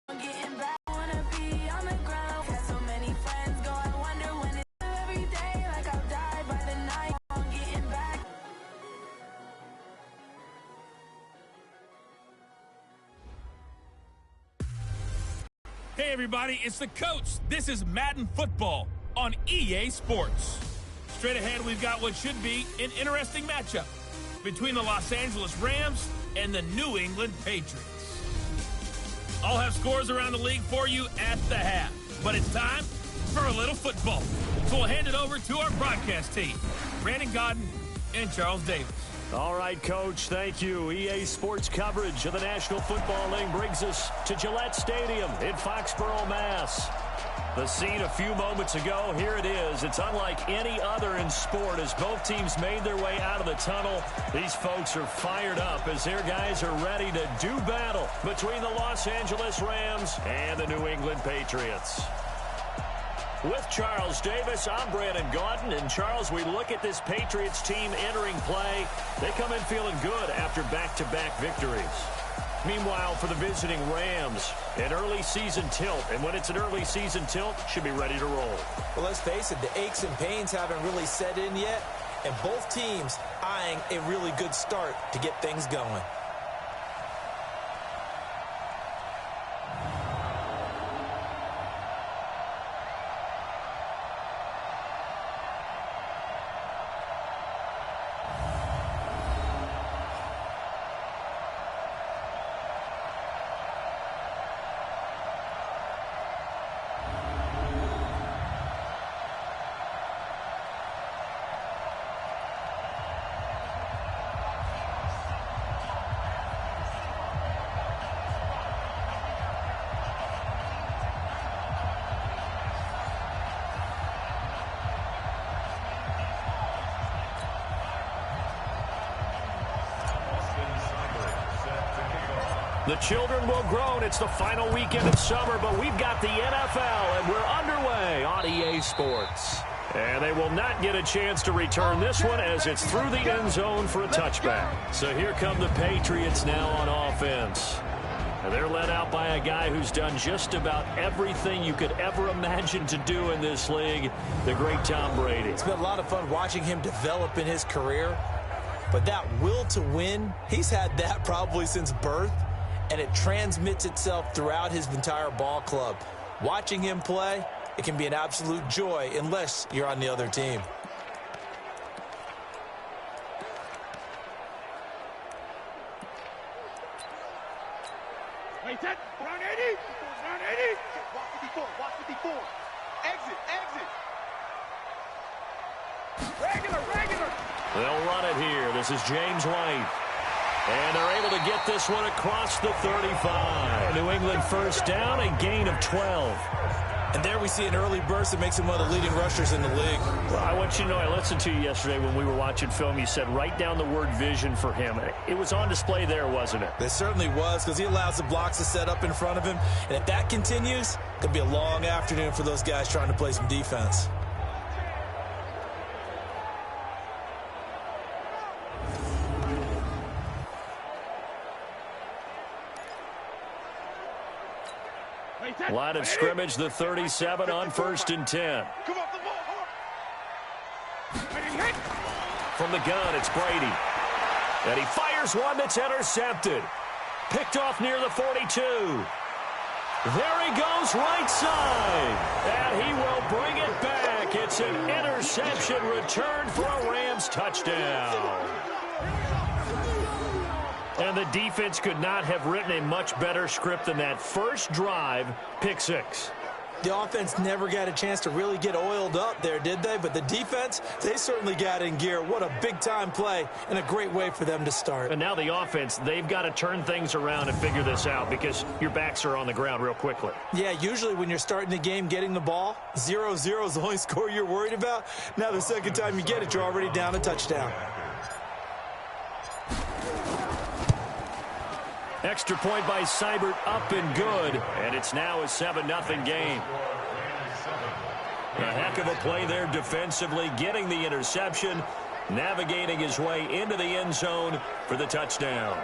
Getting back, wanna be on the ground. Had so many friends go, I wonder when it's every day. Like I'll die by the night. I'm getting back. Hey everybody, it's the coach. This is Madden Football on EA Sports. Straight ahead, we've got what should be an interesting matchup between the Los Angeles Rams and the New England Patriots. I'll have scores around the league for you at the half, but it's time for a little football. So we'll hand it over to our broadcast team, Brandon Godden and Charles Davis. All right, Coach, thank you. EA Sports coverage of the National Football League brings us to Gillette Stadium in Foxborough, Mass. The scene a few moments ago, here it is. It's unlike any other in sport as both teams made their way out of the tunnel. These folks are fired up as their guys are ready to do battle between the Los Angeles Rams and the New England Patriots. With Charles Davis, I'm Brandon Godden. And Charles, we look at this Patriots team entering play. They come in feeling good after back-to-back victories. Meanwhile, for the visiting Rams, an early season tilt. And when it's an early season tilt, should be ready to roll. Well, let's face it, the aches and pains haven't really set in yet. And both teams eyeing a really good start to get things going. The children will groan. It's the final weekend of summer, but we've got the NFL, and we're underway on EA Sports. And they will not get a chance to return this one as it's through the end zone for a touchback. So here come the Patriots now on offense. And they're led out by a guy who's done just about everything you could ever imagine to do in this league, the great Tom Brady. It's been a lot of fun watching him develop in his career. But that will to win, he's had that probably since birth. And it transmits itself throughout his entire ball club. Watching him play, it can be an absolute joy unless you're on the other team. Wait, that round 80. Round 80. Watch 54. Watch 54. Exit. Regular. They'll run it here. This is James White. And they're able to get this one across the 35. New England first down, a gain of 12. And there we see an early burst that makes him one of the leading rushers in the league. Well, I want you to know, I listened to you yesterday when we were watching film. You said write down the word vision for him. It was on display there, wasn't it? It certainly was, because he allows the blocks to set up in front of him. And if that continues, it could be a long afternoon for those guys trying to play some defense. Line of scrimmage, the 37 on 1st and 10. From the gun, it's Brady. And he fires one that's intercepted. Picked off near the 42. There he goes, right side. And he will bring it back. It's an interception return for a Rams touchdown. And the defense could not have written a much better script than that. First drive, pick six. The offense never got a chance to really get oiled up there, did they? But the defense, they certainly got in gear. What a big-time play and a great way for them to start. And now the offense, they've got to turn things around and figure this out because your backs are on the ground real quickly. Yeah, usually when you're starting the game getting the ball, 0-0 is the only score you're worried about. Now the second time you get it, you're already down a touchdown. Extra point by Seibert, up and good. And it's now a 7-0 game. A heck of a play there defensively, getting the interception, navigating his way into the end zone for the touchdown.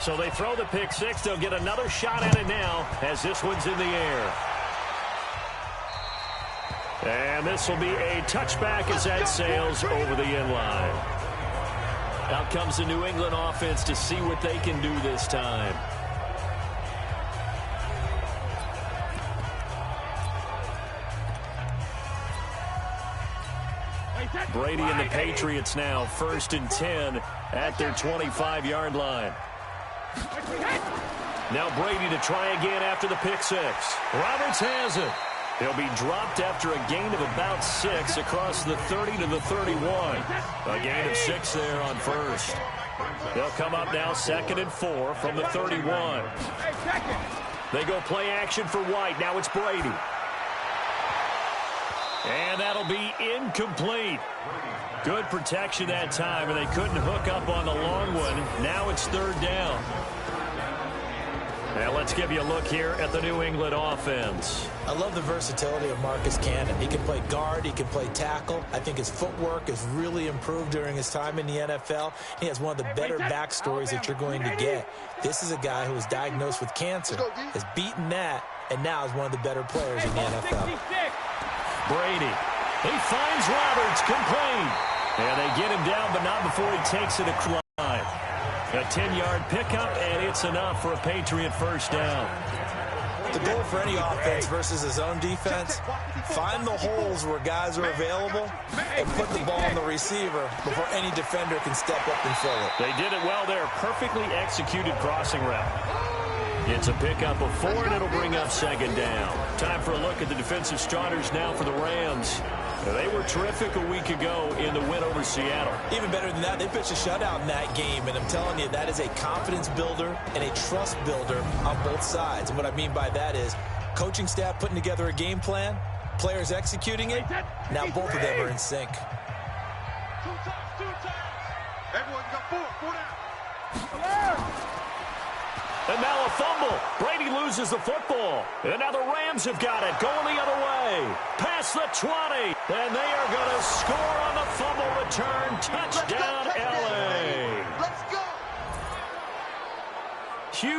So they throw the pick six. They'll get another shot at it now as this one's in the air. And this will be a touchback as that sails over the end line. Out comes the New England offense to see what they can do this time. Brady and the Patriots now 1st and 10 at their 25-yard line. Now Brady to try again after the pick six. Roberts has it. He'll be dropped after a gain of about 6 across the 30 to the 31. A gain of 6 there on first. They'll come up now 2nd and 4 from the 31. They go play action for White. Now it's Brady. And that'll be incomplete. Good protection that time, and they couldn't hook up on the long one. Now it's 3rd down. Now let's give you a look here at the New England offense. I love the versatility of Marcus Cannon. He can play guard. He can play tackle. I think his footwork has really improved during his time in the NFL. He has one of the better backstories that you're going to get. This is a guy who was diagnosed with cancer, has beaten that, and now is one of the better players in the NFL. Brady. He finds Roberts, complete. And they get him down, but not before he takes it a climb. A 10-yard pickup, and it's enough for a Patriot first down. The goal for any offense versus his own defense, find the holes where guys are available and put the ball on the receiver before any defender can step up and fill it. They did it well there. Perfectly executed crossing route. It's a pickup of 4, and it'll bring up 2nd down. Time for a look at the defensive starters now for the Rams. They were terrific a week ago in the win over Seattle. Even better than that, they pitched a shutout in that game, and I'm telling you, that is a confidence builder and a trust builder on both sides. And what I mean by that is coaching staff putting together a game plan, players executing it. Now both of them are in sync. 2 times. Everyone got 4 down. And now a fumble. Brady loses the football. And now the Rams have got it. Going the other way. Past the 20. And they are going to score on the fumble return. Touchdown, L.A. Let's go.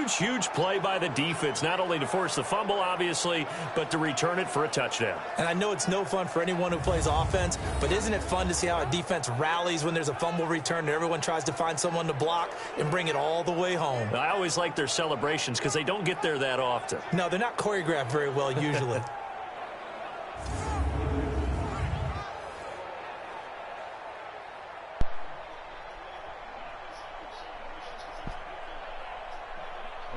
Huge play by the defense. Not only to force the fumble, obviously, but to return it for a touchdown. And I know it's no fun for anyone who plays offense, but isn't it fun to see how a defense rallies when there's a fumble return and everyone tries to find someone to block and bring it all the way home? I always like their celebrations because they don't get there that often. No, they're not choreographed very well usually.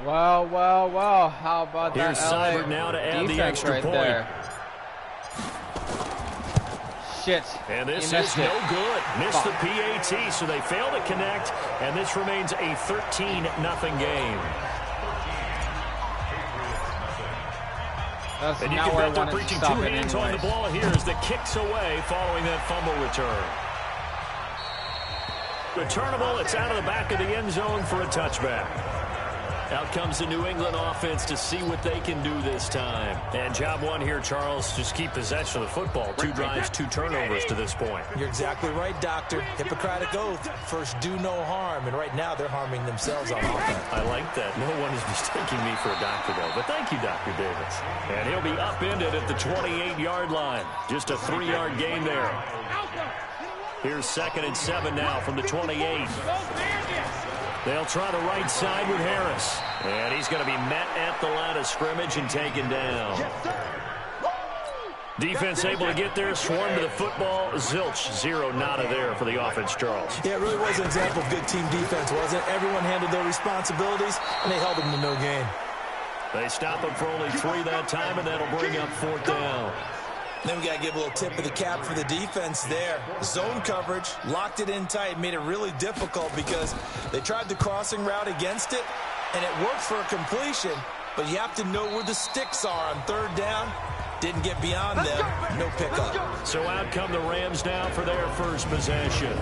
Wow. How about Here's that Seibert now to add the defense extra right point. there? Shit. And this He missed is no it. good. Missed the Fuck. PAT, so they fail to connect, and this remains a 13-0 game. That's And you not can where I bet they're wanted to preaching stop 2 it hands on the anyways. ball here as the kick's away following that fumble return. Returnable, it's out of the back of the end zone for a touchback. Out comes the New England offense to see what they can do this time. And job one here, Charles, just keep possession of the football. 2 drives, 2 turnovers to this point. You're exactly right, Doctor. Hippocratic oath. First, do no harm. And right now, they're harming themselves on offense. I like that. No one is mistaking me for a doctor, though. But thank you, Dr. Davis. And he'll be upended at the 28-yard line. Just a 3-yard gain there. Here's 2nd and 7 now from the 28. They'll try the right side with Harris. And he's going to be met at the line of scrimmage and taken down. Defense able to get there, swarm to the football. Zilch, 0 nada there for the offense, Charles. Yeah, it really was an example of good team defense, wasn't it? Everyone handled their responsibilities, and they held them to no gain. They stop him for only 3 that time, and that'll bring up 4th down. Then we got to give a little tip of the cap for the defense there. Zone coverage, locked it in tight, made it really difficult because they tried the crossing route against it, and it worked for a completion, but you have to know where the sticks are on 3rd down. Didn't get beyond them, no pickup. So out come the Rams now for their first possession.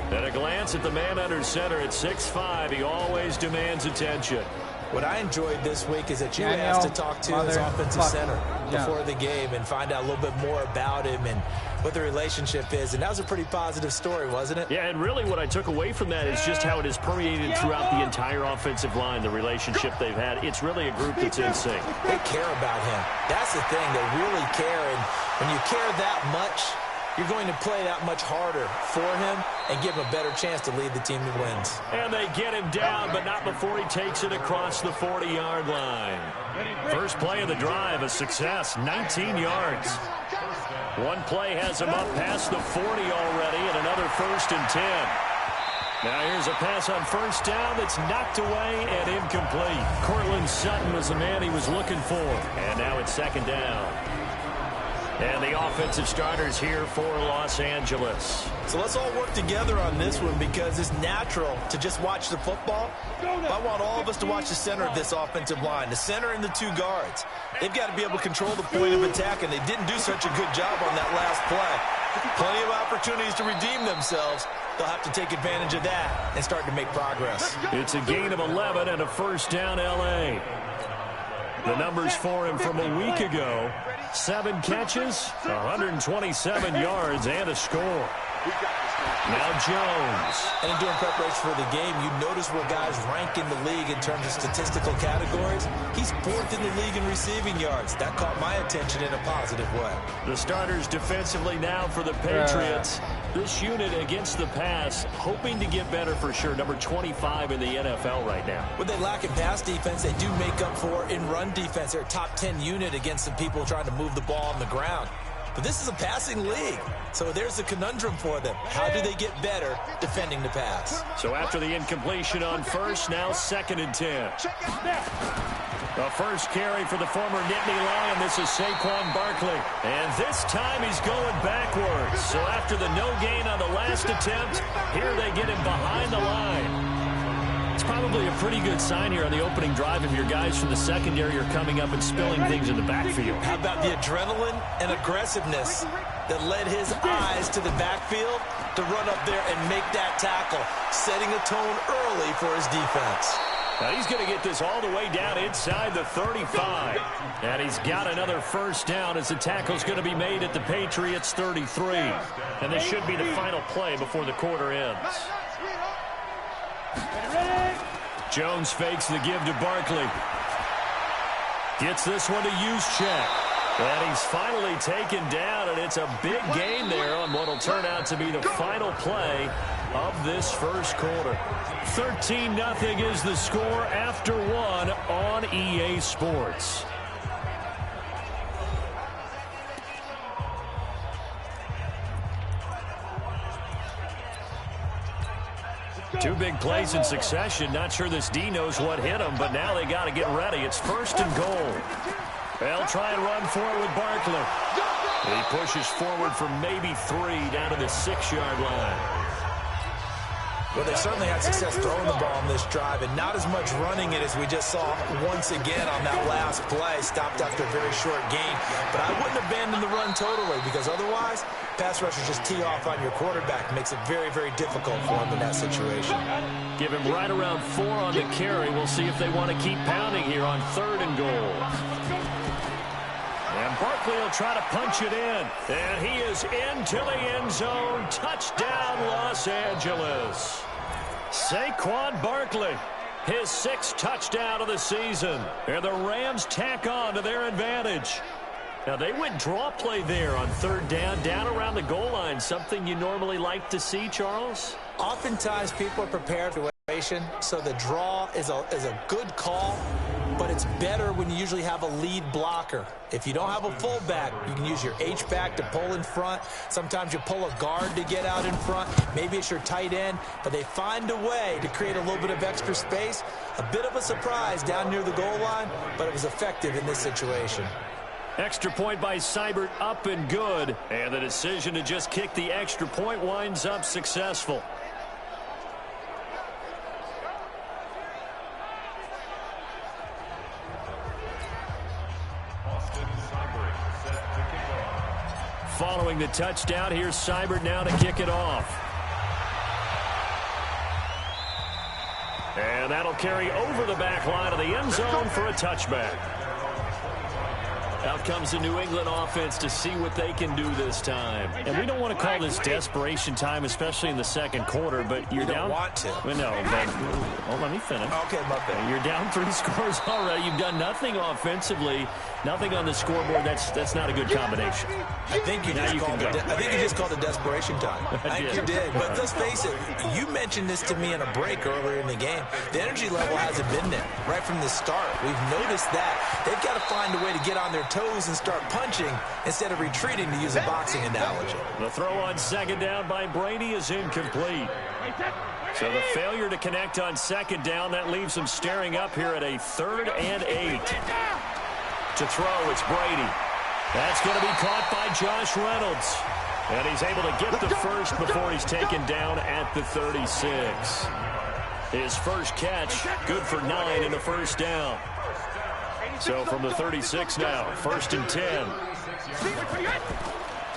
At a glance at the man under center at 6'5", he always demands attention. What I enjoyed this week is that you Daniel, asked to talk to his offensive center Yeah. before the game and find out a little bit more about him and what the relationship is. And that was a pretty positive story, wasn't it? Yeah, and really what I took away from that is just how it has permeated throughout the entire offensive line, the relationship they've had. It's really a group that's in sync. They care about him. That's the thing. They really care. And when you care that much, you're going to play that much harder for him and give him a better chance to lead the team to wins. And they get him down, but not before he takes it across the 40-yard line. First play of the drive, a success, 19 yards. One play has him up past the 40 already, and another 1st and 10. Now here's a pass on first down that's knocked away and incomplete. Cortland Sutton was the man he was looking for. And now it's 2nd down. And the offensive starters here for Los Angeles. So let's all work together on this one because it's natural to just watch the football. I want all of us to watch the center of this offensive line, the center and the 2 guards. They've got to be able to control the point of attack, and they didn't do such a good job on that last play. Plenty of opportunities to redeem themselves. They'll have to take advantage of that and start to make progress. It's a gain of 11 and a 1st down L.A. The numbers for him from a week ago: 7 catches, 127 yards, and a score. Now Jones. And in doing preparation for the game, you notice where guys rank in the league in terms of statistical categories. He's 4th in the league in receiving yards. That caught my attention in a positive way. The starters defensively now for the Patriots. This unit against the pass, hoping to get better for sure. Number 25 in the NFL right now. What they lack in pass defense, they do make up for in run defense. They're a top 10 unit against some people trying to move the ball on the ground. But this is a passing league, so there's a conundrum for them. How do they get better defending the pass? So after the incompletion on first, now 2nd and 10. The first carry for the former Nittany Lion. This is Saquon Barkley. And this time he's going backwards. So after the no gain on the last attempt, here they get him behind the line. It's probably a pretty good sign here on the opening drive if your guys from the secondary are coming up and spilling things in the backfield. How about the adrenaline and aggressiveness that led his eyes to the backfield to run up there and make that tackle, setting a tone early for his defense. Now he's going to get this all the way down inside the 35. And he's got another 1st down as the tackle's going to be made at the Patriots 33. And this should be the final play before the quarter ends. Jones fakes the give to Barkley. Gets this one to Juszczyk. And he's finally taken down, and it's a big gain there on what will turn out to be the final play of this first quarter. 13-0 is the score after 1 on EA Sports. Two big plays in succession. Not sure this D knows what hit him, but now they got to get ready. It's 1st and goal. They'll try and run for it with Barkley. He pushes forward for maybe 3 down to the 6-yard line. Well, they certainly had success throwing the ball on this drive, and not as much running it as we just saw once again on that last play. Stopped after a very short gain. But I wouldn't abandon the run totally, because otherwise, pass rushers just tee off on your quarterback. Makes it very, very difficult for him in that situation. Give him right around 4 on the carry. We'll see if they want to keep pounding here on 3rd and goal. And Barkley will try to punch it in. And he is into the end zone. Touchdown, Los Angeles. Saquon Barkley, his 6th touchdown of the season. And the Rams tack on to their advantage. Now, they went draw play there on 3rd down around the goal line. Something you normally like to see, Charles? Oftentimes, people are prepared to so the draw is a good call, but it's better when you usually have a lead blocker. If you don't have a fullback, you can use your H-back to pull in front. Sometimes you pull a guard to get out in front. Maybe it's your tight end, but they find a way to create a little bit of extra space. A bit of a surprise down near the goal line, but it was effective in this situation. Extra point by Seibert, up and good. And the decision to just kick the extra point winds up successful. Following the touchdown, here's Seibert now to kick it off. And that'll carry over the back line of the end zone for a touchback. Out comes the New England offense to see what they can do this time. And we don't want to call this desperation time, especially in the second quarter, but you're down. You don't want to. Well, no, but let me finish. Okay, my bad. You're down 3 scores already. You've done nothing offensively, nothing on the scoreboard. That's not a good combination. I think you just called it desperation time. I think you did. But let's face it, you mentioned this to me in a break earlier in the game. The energy level hasn't been there right from the start. We've noticed that. They've got to find a way to get on their toes and start punching instead of retreating, to use a boxing analogy. The throw on second down by Brady is incomplete. So the failure to connect on second down, that leaves them staring up here at a 3rd and 8. To throw, it's Brady. That's going to be caught by Josh Reynolds. And he's able to get the first before he's taken down at the 36. His first catch, good for 9 and a first down. So from the 36 now, 1st and 10.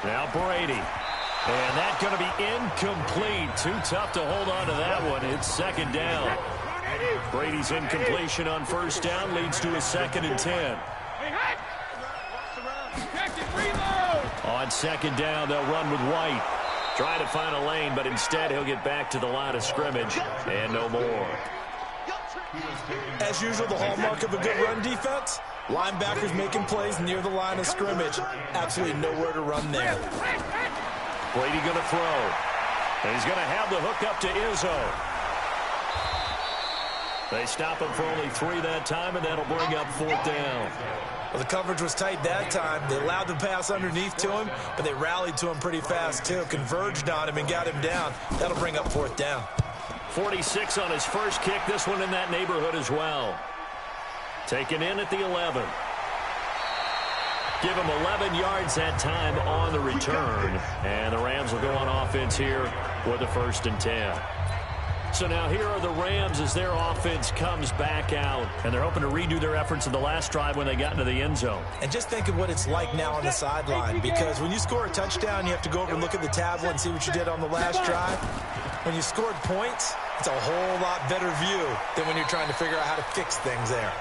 Now Brady. And that's going to be incomplete. Too tough to hold on to that one. It's 2nd down. Brady's incompletion on 1st down leads to a 2nd and 10. On 2nd down, they'll run with White. Trying to find a lane, but instead he'll get back to the line of scrimmage and no more. As usual, the hallmark of a good run defense, linebackers making plays near the line of scrimmage. Absolutely nowhere to run there. Brady going to throw. And he's going to have the hook up to Izzo. They stop him for only 3 that time, and that'll bring up 4th down. Well, the coverage was tight that time. They allowed the pass underneath to him, but they rallied to him pretty fast, too. Converged on him and got him down. That'll bring up 4th down. 46 on his first kick. This one in that neighborhood as well. Taken in at the 11. Give him 11 yards that time on the return. And the Rams will go on offense here with the 1st and 10. So now here are the Rams as their offense comes back out. And they're hoping to redo their efforts in the last drive when they got into the end zone. And just think of what it's like now on the sideline. Because when you score a touchdown, you have to go over and look at the tablet and see what you did on the last drive. When you scored points, it's a whole lot better view than when you're trying to figure out how to fix things there.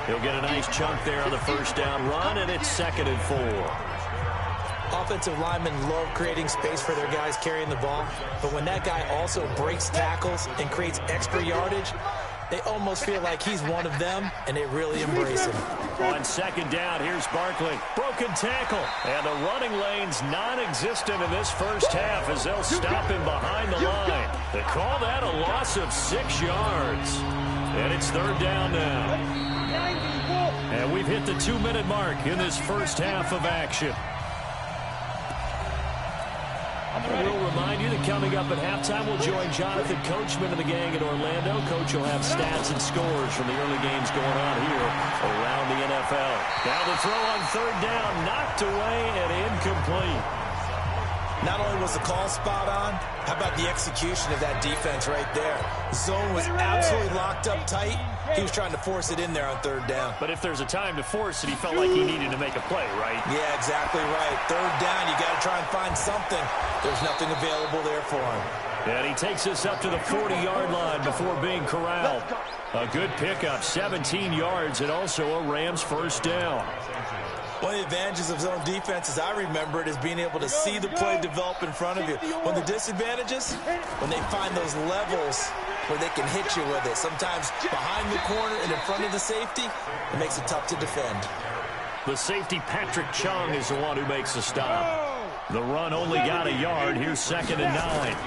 He'll get a nice chunk there on the 1st down run, and it's 2nd and 4. Offensive linemen love creating space for their guys carrying the ball, but when that guy also breaks tackles and creates extra yardage, they almost feel like he's one of them, and they really embrace him. On 2nd down, here's Barkley. Broken tackle, and the running lane's non-existent in this first half as they'll stop him behind the line. They call that a loss of 6 yards, and it's 3rd down now. And we've hit the 2-minute mark in this first half of action. We'll remind you that coming up at halftime, we'll join Jonathan Coachman and the gang in Orlando. Coach will have stats and scores from the early games going on here around the NFL. Now the throw on 3rd down, knocked away and incomplete. Not only was the call spot on, how about the execution of that defense right there? Zone was absolutely locked up tight. He was trying to force it in there on 3rd down. But if there's a time to force it, he felt like he needed to make a play, right? Yeah, exactly right. 3rd down, you got to try and find something. There's nothing available there for him. And he takes us up to the 40-yard line before being corralled. A good pickup, 17 yards, and also a Rams 1st down. One of the advantages of zone defense, as I remember it, is being able to see the play develop in front of you. One of the disadvantages, when they find those levels where they can hit you with it, sometimes behind the corner and in front of the safety, it makes it tough to defend. The safety, Patrick Chung, is the one who makes the stop. The run only got a yard. Here's 2nd and 9.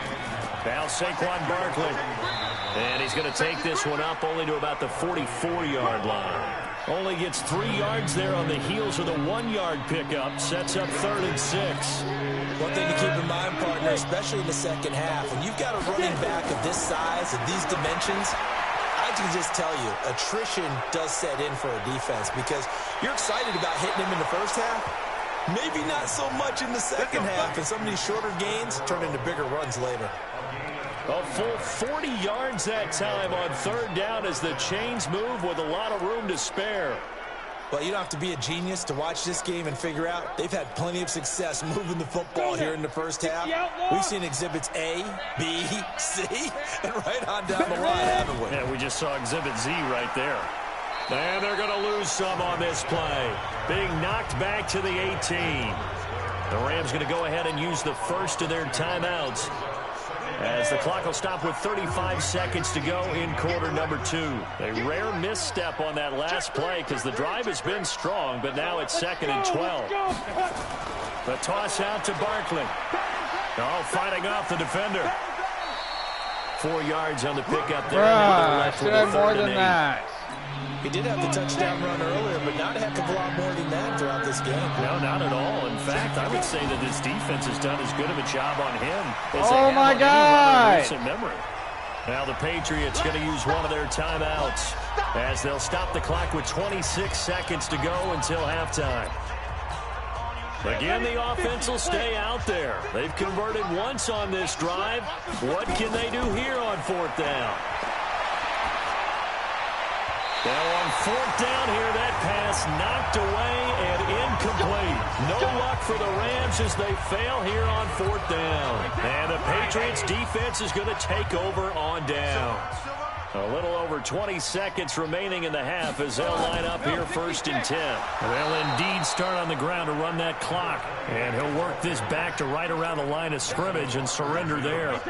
Now Saquon Barkley. And he's going to take this one up only to about the 44-yard line. Only gets 3 yards there on the heels of the 1-yard pickup. Sets up 3rd and 6. One thing to keep in mind, partner, especially in the second half, when you've got a running back of this size, of these dimensions, I can just tell you, attrition does set in for a defense because you're excited about hitting him in the first half. Maybe not so much in the second half, and some of these shorter gains turn into bigger runs later. A full 40 yards that time on 3rd down as the chains move with a lot of room to spare. Well, you don't have to be a genius to watch this game and figure out they've had plenty of success moving the football here in the first half. We've seen exhibits A, B, C, and right on down the line, haven't we? Yeah, we just saw exhibit Z right there. And they're going to lose some on this play. Being knocked back to the 18. The Rams going to go ahead and use the first of their timeouts, as the clock will stop with 35 seconds to go in quarter number 2. A rare misstep on that last play because the drive has been strong, but now it's 2nd and 12. The toss out to Barkley. Oh, fighting off the defender. 4 yards on the pickup there. Should have more than that. He did have the touchdown run earlier, but not a heck of a lot more than that throughout this game. No, not at all. In fact, I would say that this defense has done as good of a job on him as Oh my God! recent memory. Now the Patriots going to use one of their timeouts as they'll stop the clock with 26 seconds to go until halftime. Again, the offense will stay out there. They've converted once on this drive. What can they do here on 4th down? Now on 4th down here, that pass knocked away and incomplete. No luck for the Rams as they fail here on 4th down. And the Patriots defense is going to take over on down. A little over 20 seconds remaining in the half as they'll line up here 1st and 10. They'll indeed start on the ground to run that clock. And he'll work this back to right around the line of scrimmage and surrender there.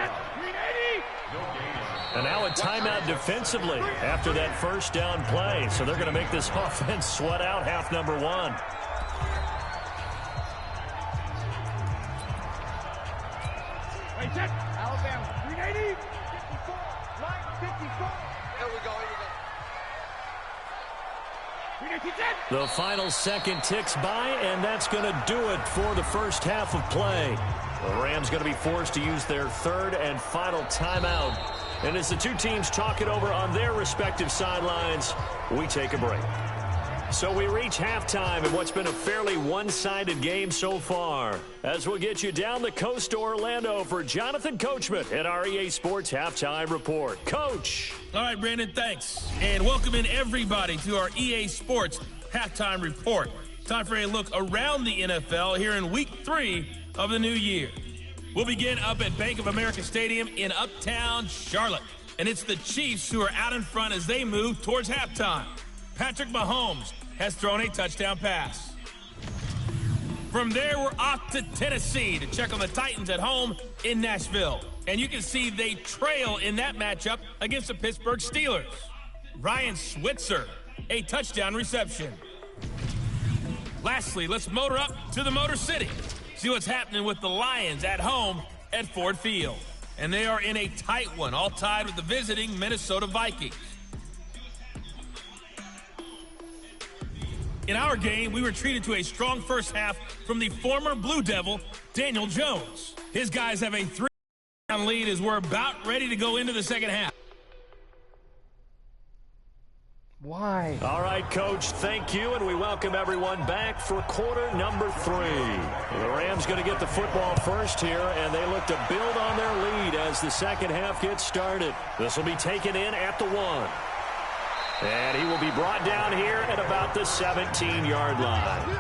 And now a timeout defensively after that 1st down play. So they're going to make this offense sweat out half number 1. Alabama, 380, 54, line 54. Here we go, The final second ticks by, and that's going to do it for the first half of play. The Rams going to be forced to use their 3rd and final timeout. And as the two teams talk it over on their respective sidelines, we take a break. So we reach halftime in what's been a fairly one-sided game so far, as we'll get you down the coast to Orlando for Jonathan Coachman at our EA Sports Halftime Report. Coach! All right, Brandon, thanks. And welcome in everybody to our EA Sports Halftime Report. Time for a look around the NFL here in Week 3 of the new year. We'll begin up at Bank of America Stadium in Uptown Charlotte. And it's the Chiefs who are out in front as they move towards halftime. Patrick Mahomes has thrown a touchdown pass. From there, we're off to Tennessee to check on the Titans at home in Nashville. And you can see they trail in that matchup against the Pittsburgh Steelers. Ryan Switzer, a touchdown reception. Lastly, let's motor up to the Motor City. See what's happening with the Lions at home at Ford Field. And they are in a tight one, all tied with the visiting Minnesota Vikings. In our game, we were treated to a strong first half from the former Blue Devil, Daniel Jones. His guys have a 3-down lead as we're about ready to go into the second half. Why? All right, Coach, thank you, and we welcome everyone back for quarter number 3. The Rams going to get the football first here, and they look to build on their lead as the second half gets started. This will be taken in at the 1. And he will be brought down here at about the 17-yard line.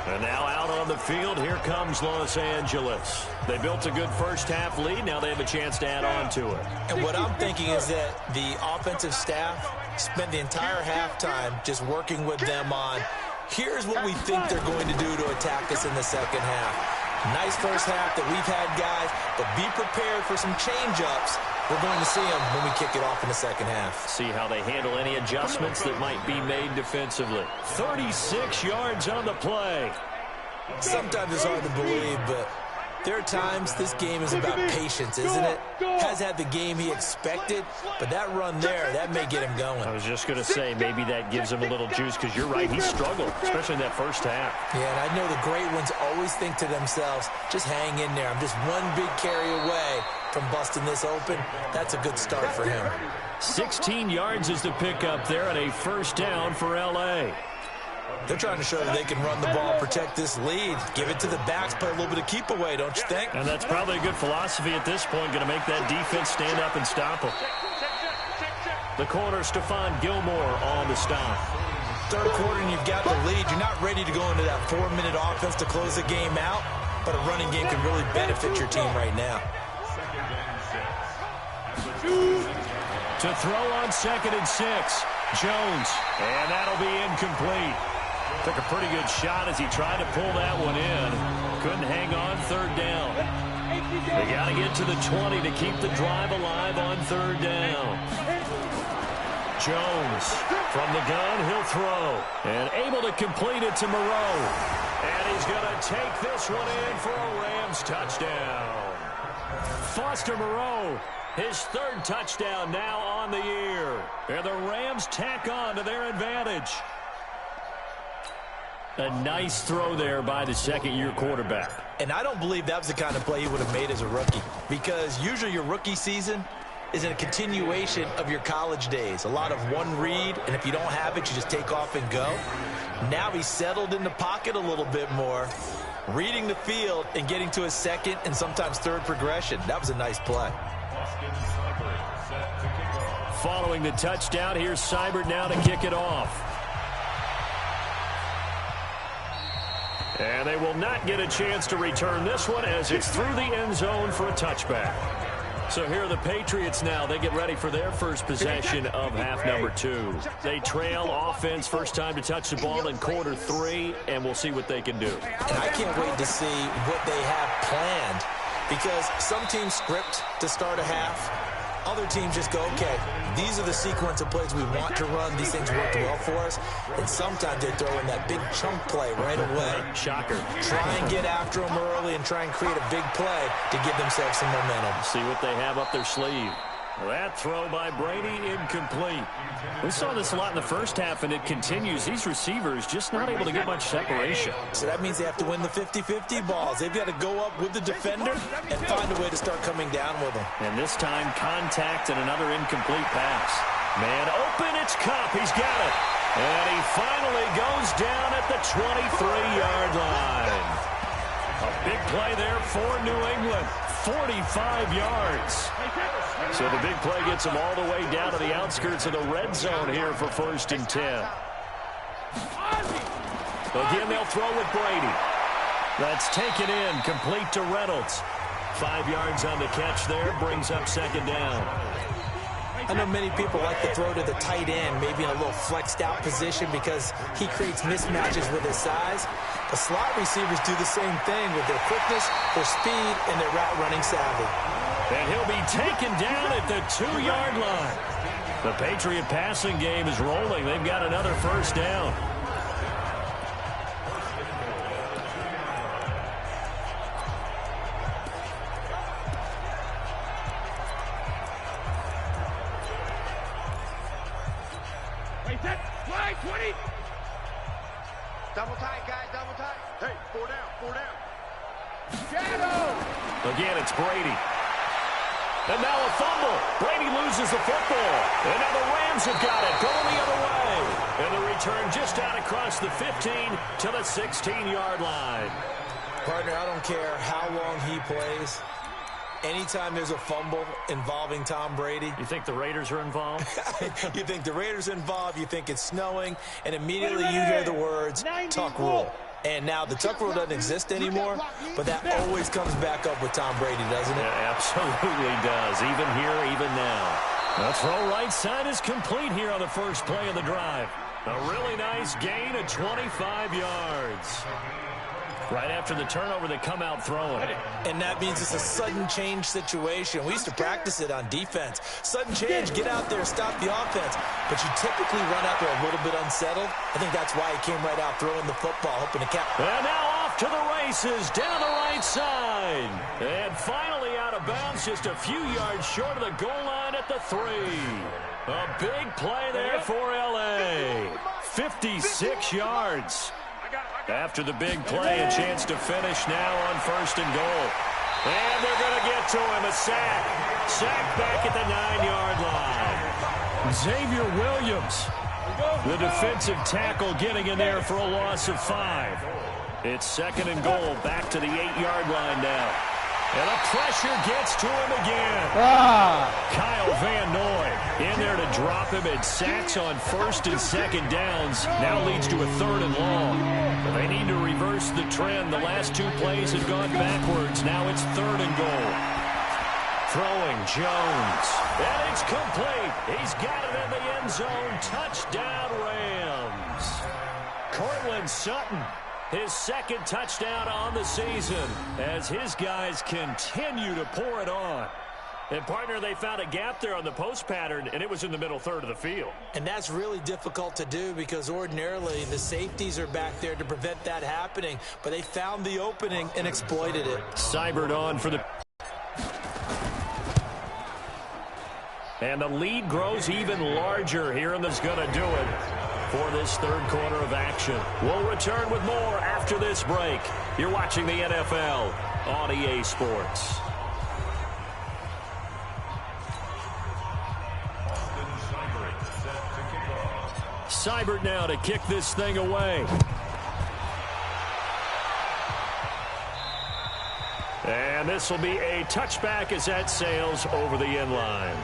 And now out on the field, here comes Los Angeles. They built a good first half lead. Now they have a chance to add on to it. And what I'm thinking is that the offensive staff spent the entire halftime just working with them on, here's what we think they're going to do to attack us in the second half. Nice first half that we've had, guys, but be prepared for some change-ups. We're going to see them when we kick it off in the second half. See how they handle any adjustments that might be made defensively. 36 yards on the play. Sometimes it's hard to believe, but there are times this game is about patience, isn't it? Has had the game he expected, but that run there, that may get him going. I was just going to say, maybe that gives him a little juice, because you're right, he struggled, especially in that first half. Yeah, and I know the great ones always think to themselves, just hang in there. I'm just one big carry away from busting this open. That's a good start for him. 16 yards is the pickup there, and a first down for L.A. They're trying to show that they can run the ball, protect this lead, give it to the backs, play a little bit of keep away, don't you think? And that's probably a good philosophy at this point, going to make that defense stand up and stop them. The corner, Stephon Gilmore on the stop. Third quarter and you've got the lead. You're not ready to go into that 4-minute offense to close the game out, but a running game can really benefit your team right now. To throw on 2nd and 6, Jones, and that'll be incomplete. Took a pretty good shot as he tried to pull that one in. Couldn't hang on 3rd down. They got to get to the 20 to keep the drive alive on 3rd down. Jones from the gun, he'll throw. And able to complete it to Moreau. And he's going to take this one in for a Rams touchdown. Foster Moreau, his 3rd touchdown now on the year. And the Rams tack on to their advantage. A nice throw there by the 2nd-year quarterback. And I don't believe that was the kind of play he would have made as a rookie, because usually your rookie season is a continuation of your college days. A lot of one read, and if you don't have it, you just take off and go. Now he's settled in the pocket a little bit more, reading the field and getting to his 2nd and sometimes 3rd progression. That was a nice play. Following the touchdown, here's Seibert now to kick it off. And they will not get a chance to return this one as it's through the end zone for a touchback. So here are the Patriots now. They get ready for their first possession of half number 2. They trail offense, first time to touch the ball in quarter 3, and we'll see what they can do. And I can't wait to see what they have planned, because some teams script to start a half. Other teams just go, okay, these are the sequence of plays we want to run. These things worked well for us. And sometimes they throw in that big chunk play right away. Shocker. Try and get after them early and try and create a big play to give themselves some momentum. See what they have up their sleeve. That throw by Brady, incomplete. We saw this a lot in the first half, and it continues. These receivers just not able to get much separation. So that means they have to win the 50-50 balls. They've got to go up with the defender and find a way to start coming down with them. And this time, contact and another incomplete pass. Man open, it's Kupp. He's got it. And he finally goes down at the 23-yard line. A big play there for New England. 45 yards. So the big play gets them all the way down to the outskirts of the red zone here for 1st and 10. Again, they'll throw with Brady. That's taken in, complete to Reynolds. 5 yards on the catch there, brings up 2nd down. I know many people like to throw to the tight end, maybe in a little flexed out position because he creates mismatches with his size. The slot receivers do the same thing with their quickness, their speed, and their route running savvy. And he'll be taken down at the 2-yard line. The Patriot passing game is rolling. They've got another 1st down. Flag 20. Double tight, guys, double tight. Hey, 4 down. Shadow. Again, it's Brady. And now a fumble. Brady loses the football. And now the Rams have got it, going the other way. And the return just out across the 15 to the 16-yard line. Partner, I don't care how long he plays. Anytime there's a fumble involving Tom Brady. You think the Raiders are involved? You think the Raiders are involved, you think it's snowing, and immediately you hear the words, tuck rule. And now the tuck rule doesn't exist anymore, but that always comes back up with Tom Brady, doesn't it? It absolutely does, even here, even now. The throw right side is complete here on the first play of the drive. A really nice gain of 25 yards. Right after the turnover, they come out throwing. And that means it's a sudden change situation. We used to practice it on defense. Sudden change, get out there, stop the offense. But you typically run out there a little bit unsettled. I think that's why he came right out throwing the football, hoping to catch. And now off to the races, down the right side. And finally out of bounds, just a few yards short of the goal line at the 3. A big play there for L.A. 56 yards. After the big play, a chance to finish now on 1st and goal. And they're going to get to him, a sack. Sack back at the 9-yard line. Xavier Williams, the defensive tackle, getting in there for a loss of 5. It's 2nd and goal, back to the 8-yard line now. And the pressure gets to him again. Kyle Van Noy in there to drop him, and sacks on first and second downs. Now leads to a third and long. They need to reverse the trend. The last two plays have gone backwards. Now it's third and goal. Throwing Jones. And it's complete. He's got it in the end zone. Touchdown Rams. Cortland Sutton. His second touchdown on the season as his guys continue to pour it on. And, partner, they found a gap there on the post pattern, and it was in the middle third of the field. And that's really difficult to do because ordinarily the safeties are back there to prevent that happening. But they found the opening and exploited it. Seibert on for the... And the lead grows even larger here, and that's going to do it for this third quarter of action. We'll return with more after this break. You're watching the NFL on EA Sports. Seibert now to kick this thing away. And this will be a touchback as that sails over the end line.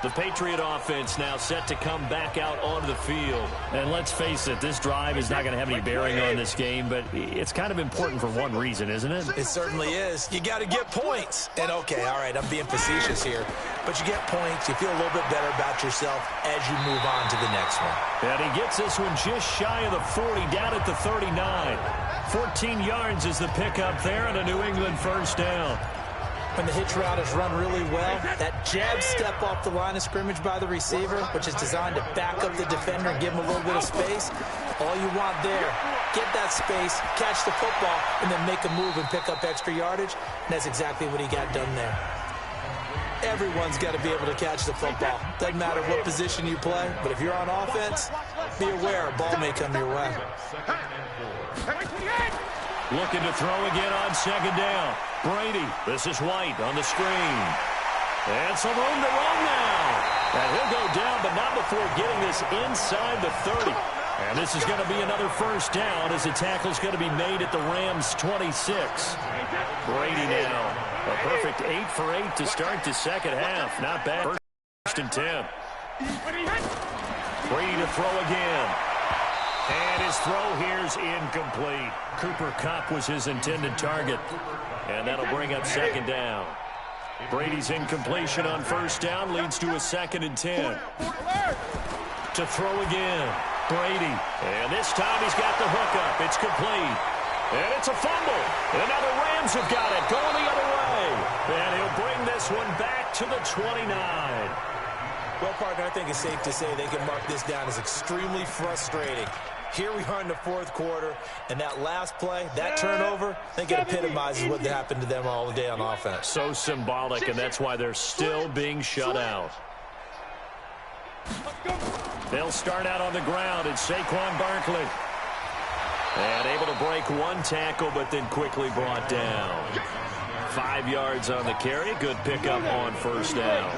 The Patriot offense now set to come back out onto the field. And let's face it, this drive is not going to have any bearing on this game, but it's kind of important for one reason, isn't it? It certainly is. You got to get points. And, okay, all right, I'm being facetious here. But you get points, you feel a little bit better about yourself as you move on to the next one. And he gets this one just shy of the 40, down at the 39. 14 yards is the pickup there, and a New England first down. When the hitch route is run really well, that jab step off the line of scrimmage by the receiver, which is designed to back up the defender and give him a little bit of space, all you want there, get that space, catch the football, and then make a move and pick up extra yardage, and that's exactly what he got done there. Everyone's got to be able to catch the football. Doesn't matter what position you play, but if you're on offense, be aware a ball may come your way. Looking to throw again on second down. Brady, this is White on the screen. And some room to run now. And he'll go down, but not before getting this inside the 30. And this is going to be another first down as the tackle's going to be made at the Rams' 26. Brady now. A perfect 8 for 8 to start the second half. Not bad. First and 10. Brady to throw again. And his throw here's incomplete. Cooper Kupp was his intended target. And that'll bring up second down. Brady's incompletion on first down leads to a second and 10. To throw again. Brady. And this time he's got the hook up. It's complete. And it's a fumble. And now the Rams have got it. Going the other way. And he'll bring this one back to the 29. Well, partner, I think it's safe to say they can mark this down as extremely frustrating. Here we are in the fourth quarter, and that last play, that turnover, I think it epitomizes what happened to them all day on offense. So symbolic, and that's why they're still being shut out. They'll start out on the ground, and Saquon Barkley. And able to break one tackle, but then quickly brought down. 5 yards on the carry. Good pickup on first down.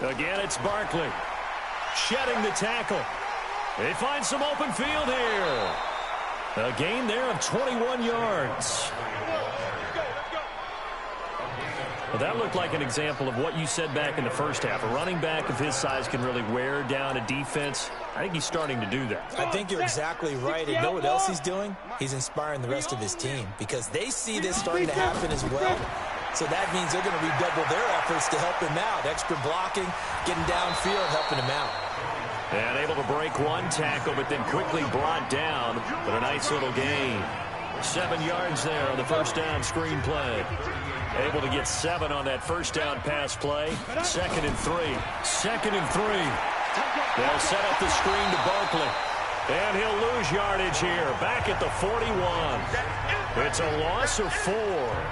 Again, it's Barkley. Shedding the tackle. They find some open field here. A gain there of 21 yards. Well, that looked like an example of what you said back in the first half. A running back of his size can really wear down a defense. I think he's starting to do that. I think you're exactly right. And you know what else he's doing? He's inspiring the rest of his team because they see this starting to happen as well. So that means they're going to redouble their efforts to help him out. Extra blocking, getting downfield, helping him out. And able to break one tackle, but then quickly brought down. But a nice little gain. 7 yards there on the first down screen play. Able to get 7 on that first down pass play. 2nd and 3. 2nd and 3. They'll set up the screen to Barkley. And he'll lose yardage here. Back at the 41. It's a loss of 4.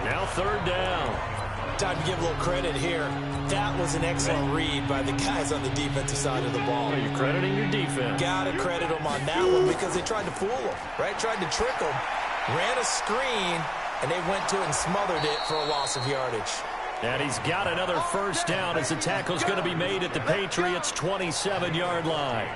Now third down. Time to give a little credit here. That was an excellent read by the guys on the defensive side of the ball. Are you crediting your defense? Got to credit them on that one because they tried to fool them, right? Tried to trick them. Ran a screen, and they went to it and smothered it for a loss of yardage. And he's got another first down as the tackle's going to be made at the Patriots' 27-yard line.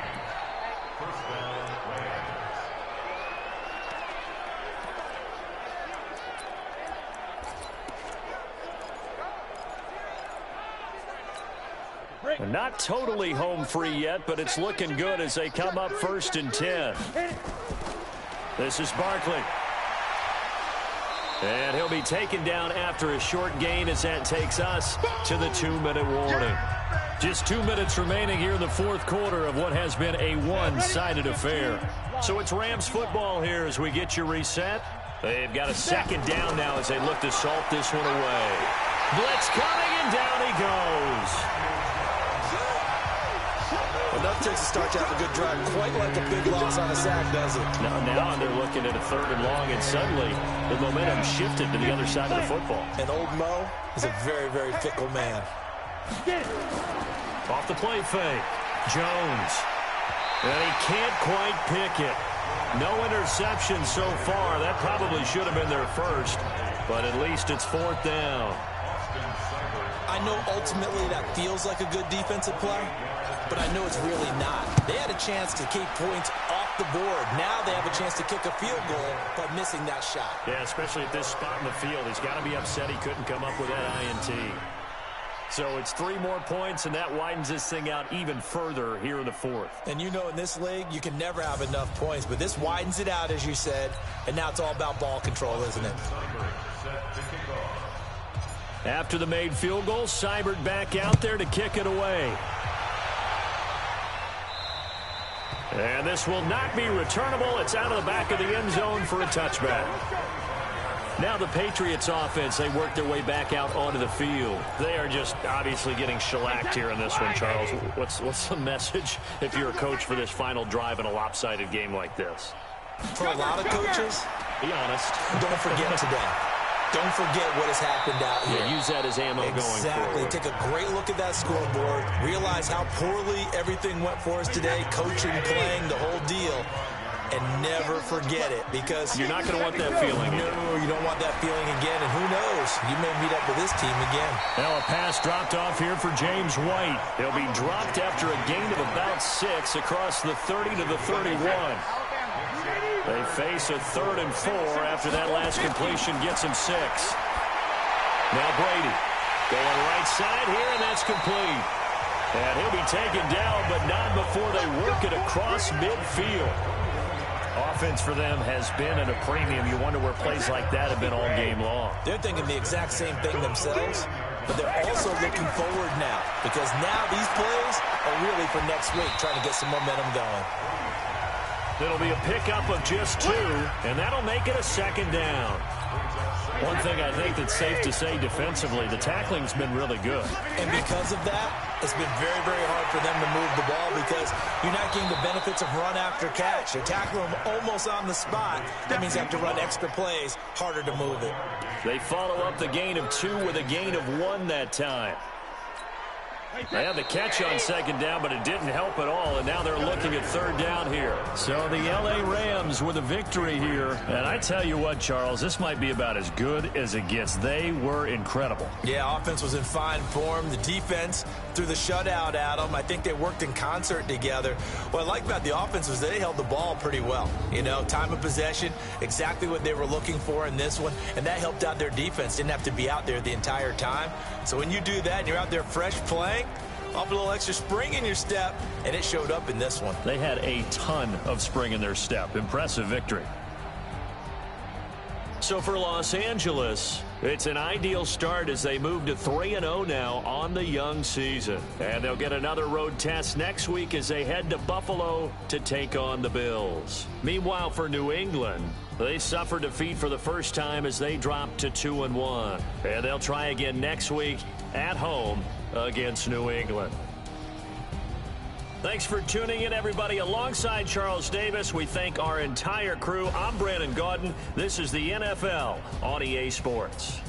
And not totally home free yet, but it's looking good as they come up 1st and 10. This is Barkley. And he'll be taken down after a short gain as that takes us to the 2-minute warning. Just 2 minutes remaining here in the 4th quarter of what has been a one-sided affair. So it's Rams football here as we get you reset. They've got a 2nd down now as they look to salt this one away. Blitz coming, and down he goes. Enough takes to start to have a good drive. Quite like a big loss on a sack, does it? Now they're looking at a 3rd and long, and suddenly the momentum shifted to the other side of the football. And old Mo is a very, very fickle man. Off the play fake. Jones. And he can't quite pick it. No interception so far. That probably should have been their first, but at least it's 4th down. I know ultimately that feels like a good defensive play, but I know it's really not. They had a chance to keep points off the board. Now they have a chance to kick a field goal by missing that shot. Yeah, especially at this spot in the field. He's got to be upset he couldn't come up with that INT. So it's 3 more points, and that widens this thing out even further here in the 4th. And you know in this league, you can never have enough points, but this widens it out, as you said, and now it's all about ball control, isn't it? After the made field goal, Seibert back out there to kick it away. And this will not be returnable. It's out of the back of the end zone for a touchback. Now the Patriots offense, they work their way back out onto the field. They are just obviously getting shellacked here in this one, Charles. What's the message if you're a coach for this final drive in a lopsided game like this? For a lot of coaches, be honest. Don't forget today. Don't forget what has happened out here. Yeah, use that as ammo going forward. Exactly. Take a great look at that scoreboard. Realize how poorly everything went for us today. Coaching, playing, the whole deal. And never forget it, because you're not going to want that feeling. No, you don't want that feeling again. And who knows? You may meet up with this team again. Now a pass dropped off here for James White. He'll be dropped after a gain of about 6 across the 30 to the 31. They face a 3rd and 4 after that last completion gets him 6. Now Brady going right side here, and that's complete. And he'll be taken down, but not before they work it across midfield. Offense for them has been at a premium. You wonder where plays like that have been all game long. They're thinking the exact same thing themselves, but they're also looking forward now, because now these plays are really for next week, trying to get some momentum going. It'll be a pickup of just 2, and that'll make it a 2nd down. One thing I think that's safe to say defensively, the tackling's been really good. And because of that, it's been very, very hard for them to move the ball, because you're not getting the benefits of run after catch. You're tackling them almost on the spot. That means you have to run extra plays, harder to move it. They follow up the gain of 2 with a gain of 1 that time. They had the catch on 2nd down, but it didn't help at all, and now they're looking at 3rd down here. So the L.A. Rams with a victory here. And I tell you what, Charles, this might be about as good as it gets. They were incredible. Yeah, offense was in fine form. The defense threw the shutout at them. I think they worked in concert together. What I like about the offense was they held the ball pretty well. You know, time of possession, exactly what they were looking for in this one, and that helped out their defense. Didn't have to be out there the entire time. So when you do that and you're out there fresh playing, off a little extra spring in your step, and it showed up in this one. They had a ton of spring in their step. Impressive victory. So for Los Angeles, it's an ideal start as they move to 3-0 now on the young season. And they'll get another road test next week as they head to Buffalo to take on the Bills. Meanwhile, for New England, they suffered defeat for the first time as they dropped to 2-1. And they'll try again next week at home against New England. Thanks for tuning in, everybody. Alongside Charles Davis, we thank our entire crew. I'm Brandon Gaudin. This is the NFL on EA Sports.